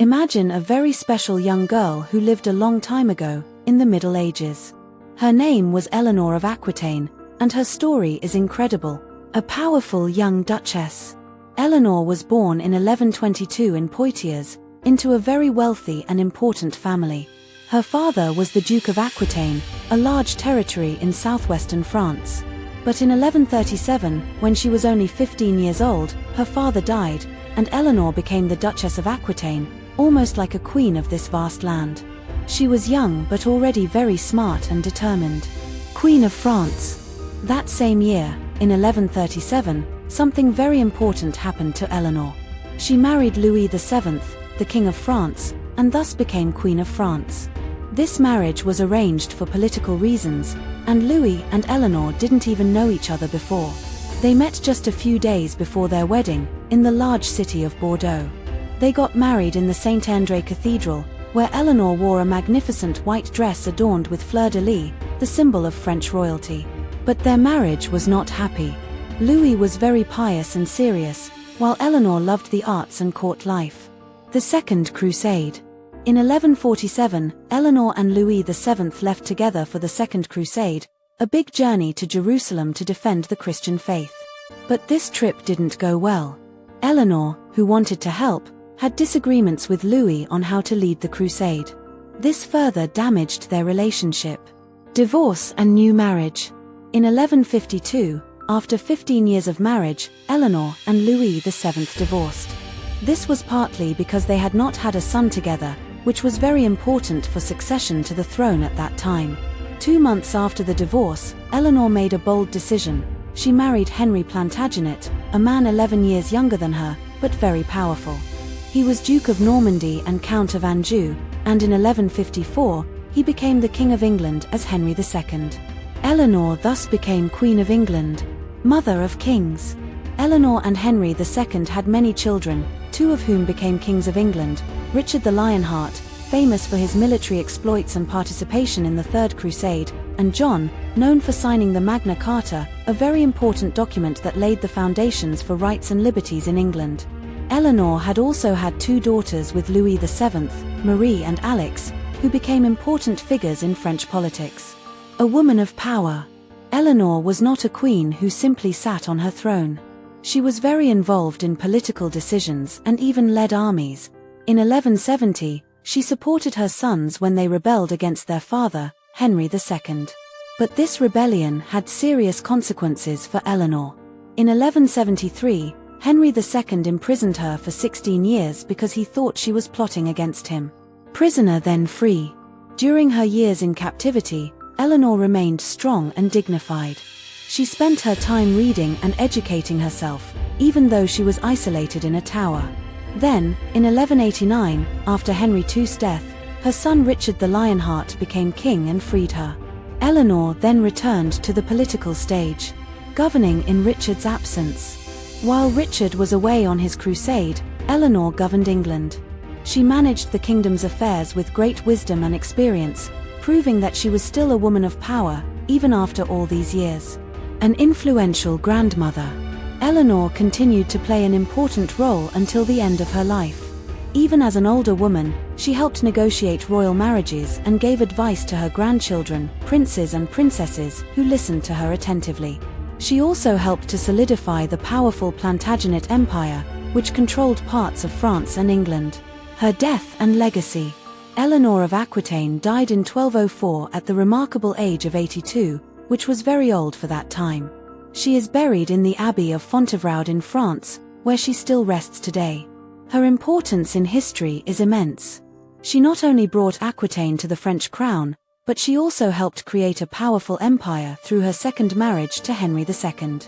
Imagine a very special young girl who lived a long time ago, in the Middle Ages. Her name was Eleanor of Aquitaine, and her story is incredible. A powerful young duchess. Eleanor was born in 1122 in Poitiers, into a very wealthy and important family. Her father was the Duke of Aquitaine, a large territory in southwestern France. But in 1137, when she was only 15 years old, her father died, and Eleanor became the Duchess of Aquitaine, almost like a queen of this vast land. She was young but already very smart and determined. Queen of France. That same year, in 1137, something very important happened to Eleanor. She married Louis VII, the King of France, and thus became Queen of France. This marriage was arranged for political reasons, and Louis and Eleanor didn't even know each other before. They met just a few days before their wedding, in the large city of Bordeaux. They got married in the Saint-André Cathedral, where Eleanor wore a magnificent white dress adorned with fleur-de-lis, the symbol of French royalty. But their marriage was not happy. Louis was very pious and serious, while Eleanor loved the arts and court life. The Second Crusade. In 1147, Eleanor and Louis VII left together for the Second Crusade, a big journey to Jerusalem to defend the Christian faith. But this trip didn't go well. Eleanor, who wanted to help, had disagreements with Louis on how to lead the crusade. This further damaged their relationship. Divorce and new marriage. In 1152, after 15 years of marriage, Eleanor and Louis VII divorced. This was partly because they had not had a son together, which was very important for succession to the throne at that time. 2 months after the divorce, Eleanor made a bold decision. She married Henry Plantagenet, a man 11 years younger than her, but very powerful. He was Duke of Normandy and Count of Anjou, and in 1154, he became the King of England as Henry II. Eleanor thus became Queen of England, Mother of Kings. Eleanor and Henry II had many children, 2 of whom became kings of England: Richard the Lionheart, famous for his military exploits and participation in the Third Crusade, and John, known for signing the Magna Carta, a very important document that laid the foundations for rights and liberties in England. Eleanor had also had 2 daughters with Louis VII, Marie and Alix, who became important figures in French politics. A woman of power. Eleanor was not a queen who simply sat on her throne. She was very involved in political decisions and even led armies. In 1170, she supported her sons when they rebelled against their father, Henry II. But this rebellion had serious consequences for Eleanor. In 1173, Henry II imprisoned her for 16 years because he thought she was plotting against him. Prisoner then free. During her years in captivity, Eleanor remained strong and dignified. She spent her time reading and educating herself, even though she was isolated in a tower. Then, in 1189, after Henry II's death, her son Richard the Lionheart became king and freed her. Eleanor then returned to the political stage, governing in Richard's absence. While Richard was away on his crusade, Eleanor governed England. She managed the kingdom's affairs with great wisdom and experience, proving that she was still a woman of power, even after all these years. An influential grandmother. Eleanor continued to play an important role until the end of her life. Even as an older woman, she helped negotiate royal marriages and gave advice to her grandchildren, princes and princesses, who listened to her attentively. She also helped to solidify the powerful Plantagenet Empire, which controlled parts of France and England. Her death and legacy. Eleanor of Aquitaine died in 1204 at the remarkable age of 82, which was very old for that time. She is buried in the Abbey of Fontevraud in France, where she still rests today. Her importance in history is immense. She not only brought Aquitaine to the French crown, but she also helped create a powerful empire through her second marriage to Henry II.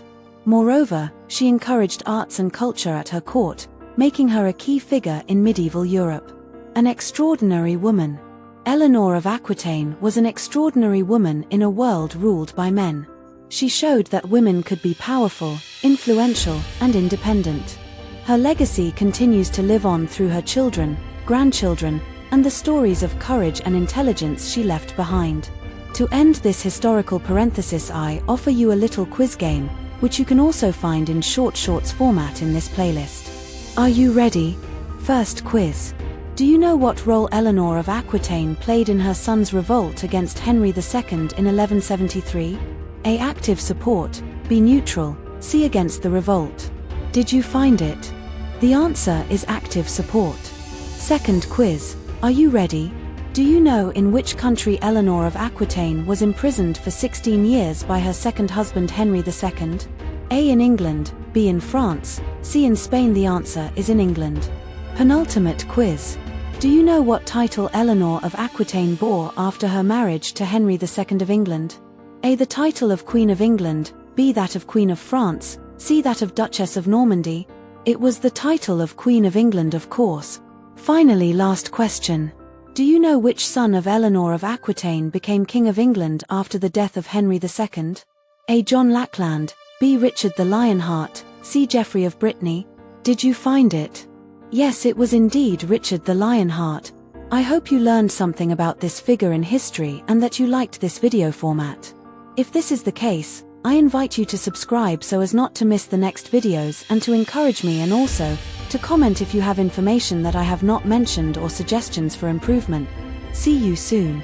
Moreover, she encouraged arts and culture at her court, making her a key figure in medieval Europe. An extraordinary woman. Eleanor of Aquitaine was an extraordinary woman in a world ruled by men. She showed that women could be powerful, influential, and independent. Her legacy continues to live on through her children, grandchildren, and the stories of courage and intelligence she left behind. To end this historical parenthesis, I offer you a little quiz game, which you can also find in shorts format in this playlist. Are you ready? First quiz. Do you know what role Eleanor of Aquitaine played in her son's revolt against Henry II in 1173? A. Active support, B. Neutral, C. Against the revolt. Did you find it? The answer is active support. Second quiz. Are you ready? Do you know in which country Eleanor of Aquitaine was imprisoned for 16 years by her second husband Henry II? A. In England, B. In France, C. In Spain. The answer is in England. Penultimate quiz. Do you know what title Eleanor of Aquitaine bore after her marriage to Henry II of England? A. The title of Queen of England, B. That of Queen of France, C. That of Duchess of Normandy. It was the title of Queen of England, of course. Finally, last question. Do you know which son of Eleanor of Aquitaine became King of England after the death of Henry II? A. John Lackland, B. Richard the Lionheart, C. Geoffrey of Brittany. Did you find it? Yes, it was indeed Richard the Lionheart. I hope you learned something about this figure in history and that you liked this video format. If this is the case, I invite you to subscribe so as not to miss the next videos and to encourage me, and also to comment if you have information that I have not mentioned or suggestions for improvement. See you soon.